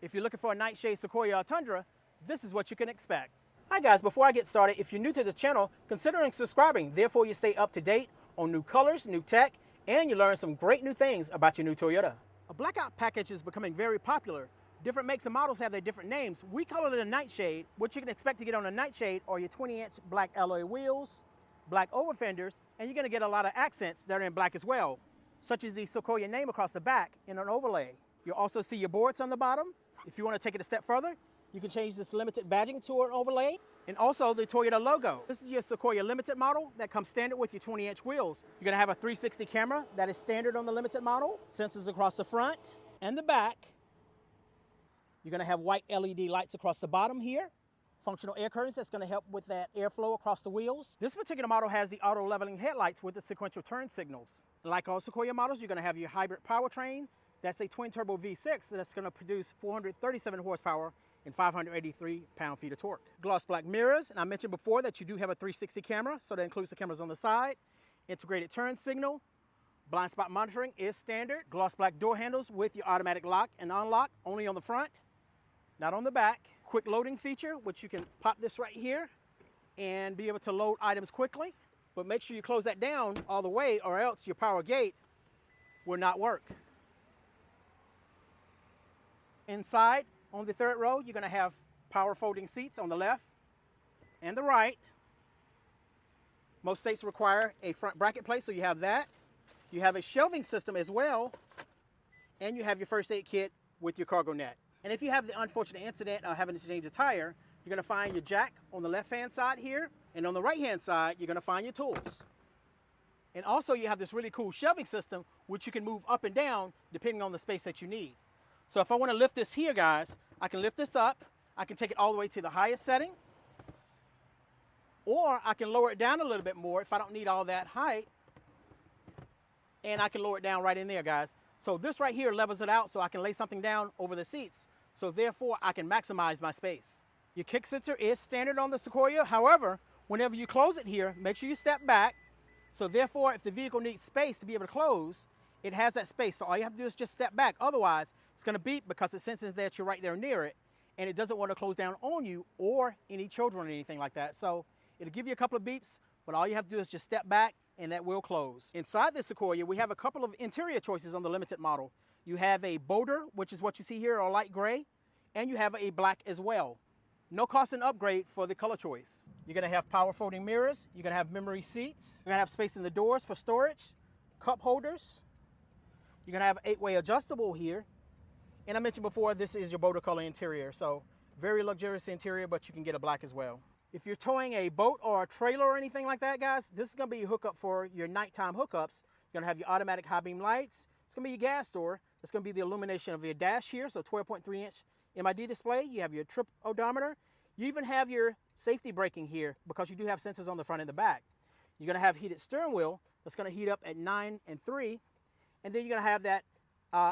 If you're looking for a Nightshade Sequoia or Tundra, this is what you can expect. Hi guys, before I get started, if you're new to the channel, consider subscribing. Therefore, you stay up to date on new colors, new tech, and you learn some great new things about your new Toyota. A Blackout package is becoming very popular. Different makes and models have their different names. We call it a Nightshade. What you can expect to get on a Nightshade are your 20-inch black alloy wheels, black over fenders, and you're going to get a lot of accents that are in black as well, such as the Sequoia name across the back in an overlay. You'll also see your boards on the bottom. If you want to take it a step further, you can change this limited badging to an overlay, and also the Toyota logo. This is your Sequoia Limited model that comes standard with your 20-inch wheels. You're going to have a 360 camera that is standard on the Limited model, sensors across the front and the back. You're going to have white LED lights across the bottom here, functional air curtains that's going to help with that airflow across the wheels. This particular model has the auto leveling headlights with the sequential turn signals. Like all Sequoia models, you're going to have your hybrid powertrain. That's a twin turbo V6 that's going to produce 437 horsepower and 583 pound-feet of torque. Gloss black mirrors, and I mentioned before that you do have a 360 camera, so that includes the cameras on the side. Integrated turn signal. Blind spot monitoring is standard. Gloss black door handles with your automatic lock and unlock, only on the front, not on the back. Quick loading feature, which you can pop this right here and be able to load items quickly. But make sure you close that down all the way, or else your power gate will not work. Inside, on the third row, you're going to have power folding seats on the left and the right. Most states require a front bracket plate, so you have that. You have a shelving system as well, and you have your first aid kit with your cargo net. And if you have the unfortunate incident of having to change a tire, you're going to find your jack on the left-hand side here, and on the right-hand side, you're going to find your tools. And also, you have this really cool shelving system, which you can move up and down depending on the space that you need. So if I want to lift this here, guys, I can lift this up. I can take it all the way to the highest setting, or I can lower it down a little bit more if I don't need all that height, and I can lower it down right in there, guys. So this right here levels it out so I can lay something down over the seats. So therefore, I can maximize my space. Your kick sensor is standard on the Sequoia. However, whenever you close it here, make sure you step back. So therefore, if the vehicle needs space to be able to close, it has that space. So all you have to do is just step back. Otherwise, it's going to beep because it senses that you're right there near it, and it doesn't want to close down on you or any children or anything like that. So it'll give you a couple of beeps, but all you have to do is just step back, and that will close. Inside the Sequoia, we have a couple of interior choices on the Limited model. You have a boulder, which is what you see here, or light gray, and you have a black as well. No cost in upgrade for the color choice. You're going to have power folding mirrors. You're going to have memory seats. You're going to have space in the doors for storage, cup holders. You're going to have 8-way adjustable here. And I mentioned before, this is your boulder color interior. So very luxurious interior, but you can get a black as well. If you're towing a boat or a trailer or anything like that, guys, this is going to be your hookup for your nighttime hookups. You're going to have your automatic high beam lights. It's going to be your gas door. It's going to be the illumination of your dash here. So 12.3-inch MID display. You have your trip odometer. You even have your safety braking here because you do have sensors on the front and the back. You're going to have heated steering wheel that's going to heat up at 9 and 3. And then you're going to have that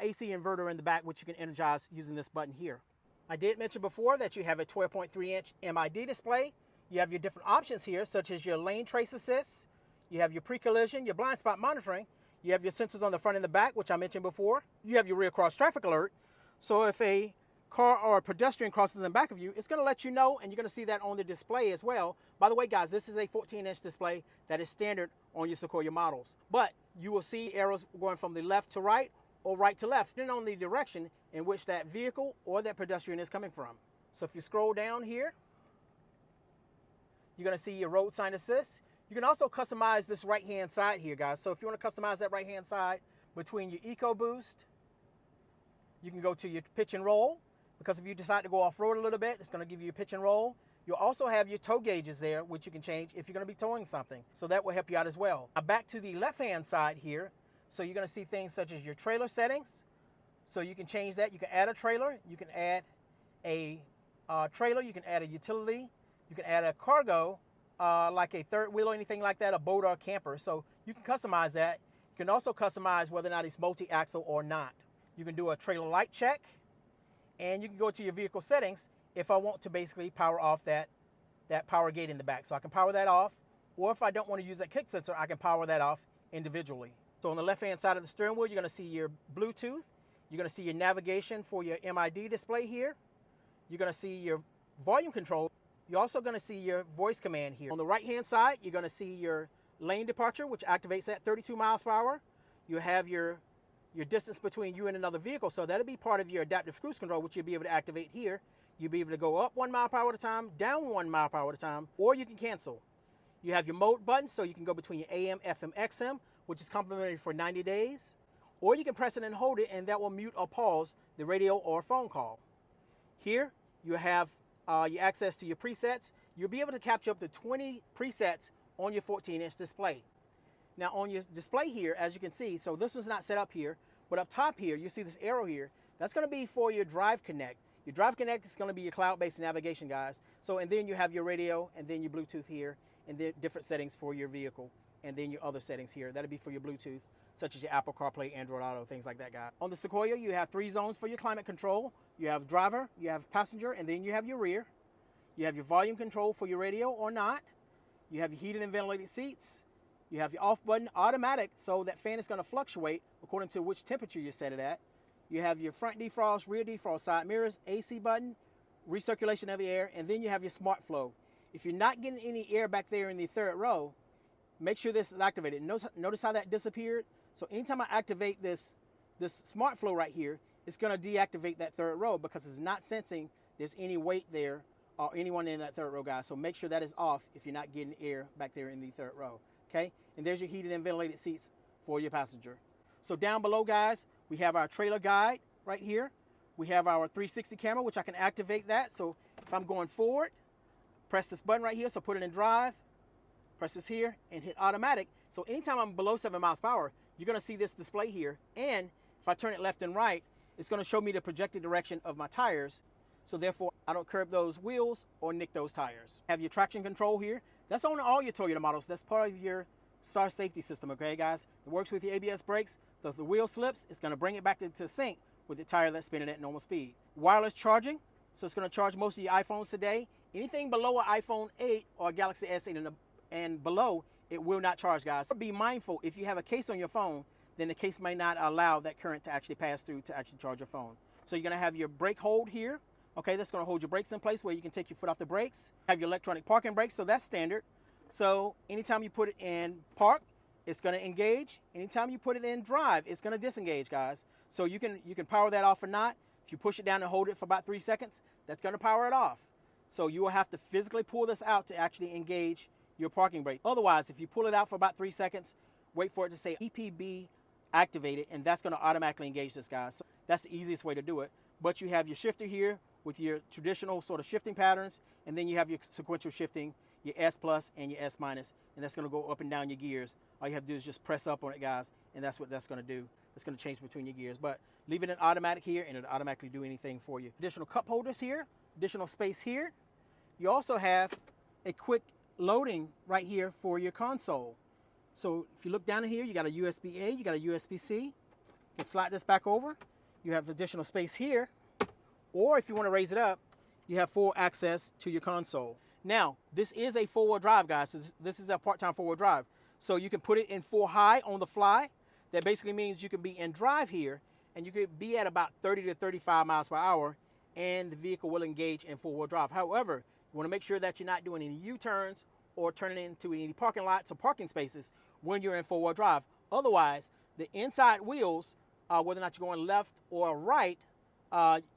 AC inverter in the back, which you can energize using this button here. I did mention before that you have a 12.3-inch MID display. You have your different options here, such as your lane trace assist. You have your pre-collision, your blind spot monitoring. You have your sensors on the front and the back, which I mentioned before. You have your rear cross traffic alert. So if a car or a pedestrian crosses in back of you, it's going to let you know, and you're going to see that on the display as well. By the way, guys, this is a 14-inch display that is standard on your Sequoia models. But you will see arrows going from the left to right or right to left, depending on the direction in which that vehicle or that pedestrian is coming from. So if you scroll down here, you're going to see your road sign assist. You can also customize this right-hand side here, guys. So if you want to customize that right-hand side between your EcoBoost, you can go to your pitch and roll, because if you decide to go off-road a little bit, it's going to give you a pitch and roll. You'll also have your tow gauges there, which you can change if you're going to be towing something. So that will help you out as well. Now back to the left-hand side here. So you're going to see things such as your trailer settings. So you can change that. You can add a trailer. You can add a trailer. You can add a utility. You can add a cargo, like a third wheel or anything like that, a boat or a camper. So you can customize that. You can also customize whether or not it's multi-axle or not. You can do a trailer light check, and you can go to your vehicle settings if I want to basically power off that power gate in the back. So I can power that off, or if I don't want to use that kick sensor, I can power that off individually. So on the left-hand side of the steering wheel, you're going to see your Bluetooth. You're going to see your navigation for your MID display here. You're going to see your volume control. You're also going to see your voice command here. On the right-hand side, you're going to see your lane departure, which activates at 32 miles per hour. You have your distance between you and another vehicle, so that'll be part of your adaptive cruise control, which you'll be able to activate here. You'll be able to go up 1 mile per hour at a time, down 1 mile per hour at a time, or you can cancel. You have your mode button, so you can go between your AM, FM, XM, which is complimentary for 90 days, or you can press it and hold it, and that will mute or pause the radio or phone call. Here, you have your access to your presets. You'll be able to capture up to 20 presets on your 14-inch display. Now on your display here, as you can see, so this one's not set up here, but up top here, you see this arrow here. That's going to be for your Drive Connect. Your Drive Connect is going to be your cloud-based navigation, guys. So, and then you have your radio, and then your Bluetooth here, and then different settings for your vehicle, and then your other settings here. That'll be for your Bluetooth, such as your Apple CarPlay, Android Auto, things like that, guys. On the Sequoia, you have 3 zones for your climate control. You have driver, you have passenger, and then you have your rear. You have your volume control for your radio or not. You have your heated and ventilated seats. You have your off button, automatic, so that fan is going to fluctuate according to which temperature you set it at. You have your front defrost, rear defrost, side mirrors, AC button, recirculation of the air, and then you have your smart flow. If you're not getting any air back there in the third row, make sure this is activated. Notice how that disappeared? So anytime I activate this smart flow right here, it's going to deactivate that third row because it's not sensing there's any weight there or anyone in that third row, guys. So make sure that is off if you're not getting air back there in the third row. Okay, and there's your heated and ventilated seats for your passenger. So down below, guys, we have our trailer guide right here. We have our 360 camera, which I can activate that. So if I'm going forward, press this button right here. So put it in drive, press this here and hit automatic. So anytime I'm below 7 miles per hour, you're going to see this display here. And if I turn it left and right, it's going to show me the projected direction of my tires. So therefore, I don't curb those wheels or nick those tires. Have your traction control here. That's on all your Toyota models. That's part of your STAR safety system, okay, guys? It works with your ABS brakes. So if the wheel slips, it's going to bring it back into sync with the tire that's spinning at normal speed. Wireless charging, so it's going to charge most of your iPhones today. Anything below an iPhone 8 or a Galaxy S8 and below, it will not charge, guys. Be mindful, if you have a case on your phone, then the case may not allow that current to actually pass through to actually charge your phone. So you're going to have your brake hold here. Okay, that's going to hold your brakes in place where you can take your foot off the brakes. Have your electronic parking brakes, so that's standard. So anytime you put it in park, it's going to engage. Anytime you put it in drive, it's going to disengage, guys. So you can power that off or not. If you push it down and hold it for about 3 seconds, that's going to power it off. So you will have to physically pull this out to actually engage your parking brake. Otherwise, if you pull it out for about 3 seconds, wait for it to say EPB activated, and that's going to automatically engage this, guys. So that's the easiest way to do it. But you have your shifter here with your traditional sort of shifting patterns, and then you have your sequential shifting, your S plus and your S minus, and that's going to go up and down your gears. All you have to do is just press up on it, guys, and that's what that's going to do. It's going to change between your gears, but leave it in automatic here, and it'll automatically do anything for you. Additional cup holders here, additional space here. You also have a quick loading right here for your console. So if you look down in here, you got a USB-A, you got a USB-C. You can slide this back over. You have additional space here, or if you want to raise it up, you have full access to your console. Now, this is a 4-wheel drive, guys. So this is a part-time 4-wheel drive. So you can put it in 4 high on the fly. That basically means you can be in drive here, and you could be at about 30 to 35 miles per hour, and the vehicle will engage in 4-wheel drive. However, you want to make sure that you're not doing any U-turns or turning into any parking lots or parking spaces when you're in 4-wheel drive. Otherwise, the inside wheels, whether or not you're going left or right,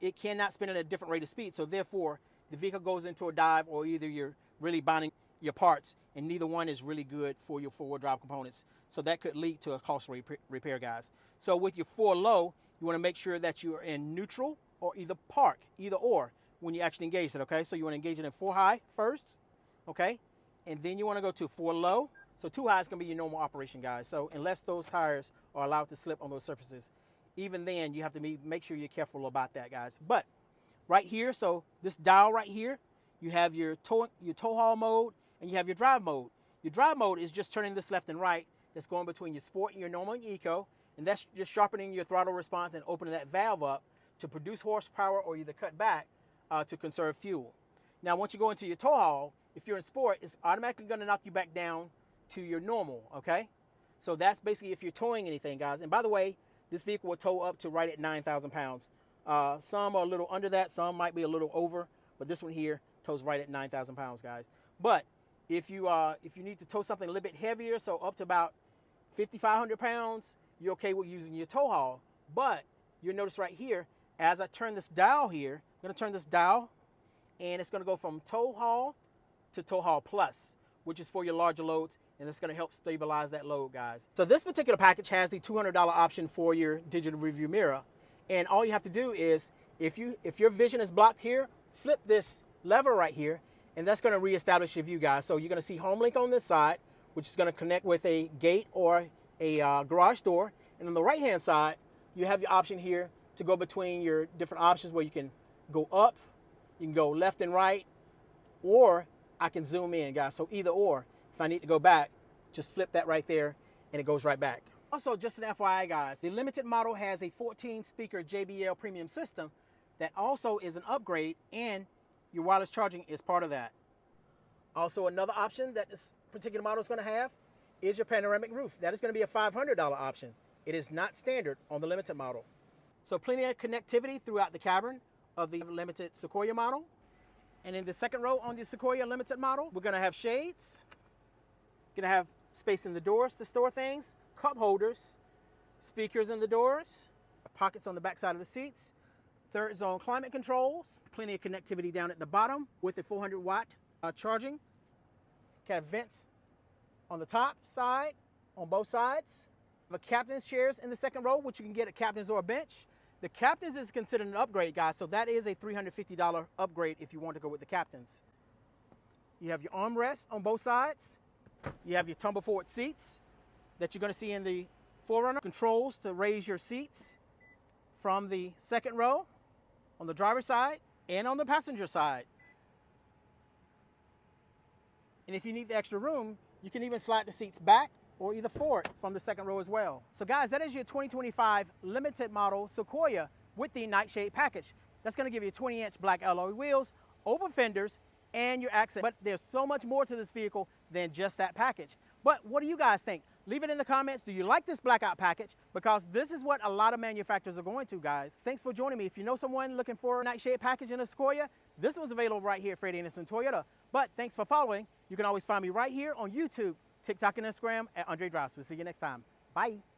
it cannot spin at a different rate of speed. So therefore, the vehicle goes into a dive, or either you're really bonding your parts, and neither one is really good for your 4-wheel drive components. So that could lead to a costly repair, guys. So with your 4 low, you want to make sure that you are in neutral or either park, either or, when you actually engage it, okay? So you want to engage it in 4 high first, okay? And then you want to go to 4 low. So 2 high is going to be your normal operation, guys. So unless those tires are allowed to slip on those surfaces, even then you have to make sure you're careful about that, guys. But right here, so this dial right here, you have your tow haul mode and you have your drive mode. Your drive mode is just turning this left and right. That's going between your sport and your normal and eco, and that's just sharpening your throttle response and opening that valve up to produce horsepower or either cut back to conserve fuel. Now, once you go into your tow haul, if you're in sport, it's automatically going to knock you back down to your normal, okay? So that's basically if you're towing anything, guys. And by the way, this vehicle will tow up to right at 9,000 pounds. Some are a little under that, some might be a little over, but this one here tows right at 9,000 pounds, guys. But if you need to tow something a little bit heavier, so up to about 5,500 pounds, you're okay with using your tow haul. But you'll notice right here, as I turn this dial here, I'm gonna turn this dial, and it's gonna go from tow haul to tow haul plus, which is for your larger loads, and it's gonna help stabilize that load, guys. So this particular package has the $200 option for your digital review mirror. And all you have to do is, if your vision is blocked here, flip this lever right here, and that's gonna reestablish your view, guys. So you're gonna see HomeLink on this side, which is gonna connect with a gate or a garage door. And on the right-hand side, you have your option here to go between your different options where you can go up, you can go left and right, or I can zoom in, guys. So either or, if I need to go back, just flip that right there and it goes right back. Also, just an FYI, guys, the Limited model has a 14-speaker JBL premium system that also is an upgrade, and your wireless charging is part of that. Also, another option that this particular model is going to have is your panoramic roof. That is going to be a $500 option. It is not standard on the Limited model. So plenty of connectivity throughout the cabin of the Limited Sequoia model. And in the second row on the Sequoia Limited model, we're going to have shades. Going to have space in the doors to store things, cup holders, speakers in the doors, pockets on the back side of the seats, third zone climate controls, plenty of connectivity down at the bottom with a 400-watt charging. Can have vents on the top side, on both sides. The captain's chairs in the second row, which you can get at captain's or a bench. The captain's is considered an upgrade, guys, so that is a $350 upgrade if you want to go with the captain's. You have your armrests on both sides. You have your tumble forward seats that you're going to see in the 4Runner. Controls to raise your seats from the second row on the driver's side and on the passenger side. And if you need the extra room, you can even slide the seats back or either forward from the second row as well. So guys, that is your 2025 Limited model Sequoia with the Nightshade Package. That's going to give you 20-inch black alloy wheels, over fenders, and your accent. But there's so much more to this vehicle than just that package. But what do you guys think? Leave it in the comments. Do you like this Blackout package? Because this is what a lot of manufacturers are going to, guys. Thanks for joining me. If you know someone looking for a Nightshade package in a Sequoia, this was available right here at Freddie Anderson Toyota. But thanks for following. You can always find me right here on YouTube, TikTok, and Instagram at Andre Drives. We'll see you next time. Bye.